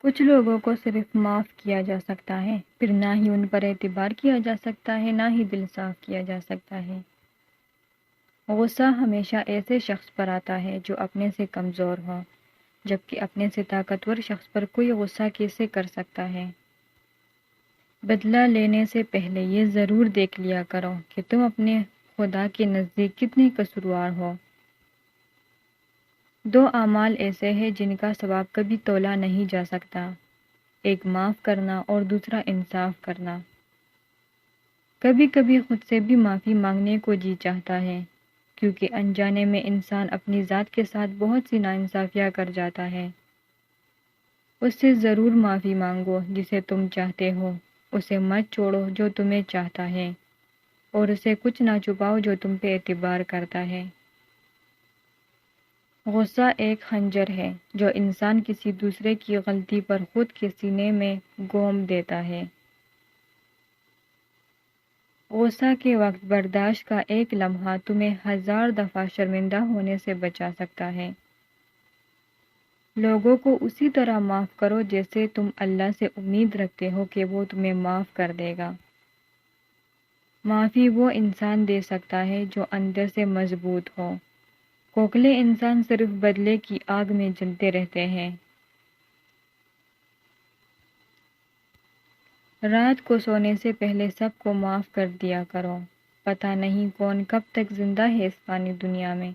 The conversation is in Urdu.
کچھ لوگوں کو صرف معاف کیا جا سکتا ہے، پھر نہ ہی ان پر اعتبار کیا جا سکتا ہے، نہ ہی دل صاف کیا جا سکتا ہے۔ غصہ ہمیشہ ایسے شخص پر آتا ہے جو اپنے سے کمزور ہو، جبکہ اپنے سے طاقتور شخص پر کوئی غصہ کیسے کر سکتا ہے؟ بدلہ لینے سے پہلے یہ ضرور دیکھ لیا کرو کہ تم اپنے خدا کے نزدیک کتنے قصوروار ہو۔ دو اعمال ایسے ہیں جن کا ثواب کبھی تولا نہیں جا سکتا، ایک معاف کرنا اور دوسرا انصاف کرنا۔ کبھی کبھی خود سے بھی معافی مانگنے کو جی چاہتا ہے، کیونکہ انجانے میں انسان اپنی ذات کے ساتھ بہت سی ناانصافیاں کر جاتا ہے۔ اس سے ضرور معافی مانگو جسے تم چاہتے ہو، اسے مت چھوڑو جو تمہیں چاہتا ہے، اور اسے کچھ نہ چھپاؤ جو تم پہ اعتبار کرتا ہے۔ غصہ ایک خنجر ہے جو انسان کسی دوسرے کی غلطی پر خود کے سینے میں گھوم دیتا ہے۔ غصہ کے وقت برداشت کا ایک لمحہ تمہیں 1000 دفعہ شرمندہ ہونے سے بچا سکتا ہے۔ لوگوں کو اسی طرح معاف کرو جیسے تم اللہ سے امید رکھتے ہو کہ وہ تمہیں معاف کر دے گا۔ معافی وہ انسان دے سکتا ہے جو اندر سے مضبوط ہو۔ کھوکھلے انسان صرف بدلے کی آگ میں جلتے رہتے ہیں۔ رات کو سونے سے پہلے سب کو معاف کر دیا کرو، پتہ نہیں کون کب تک زندہ ہے اس فانی دنیا میں۔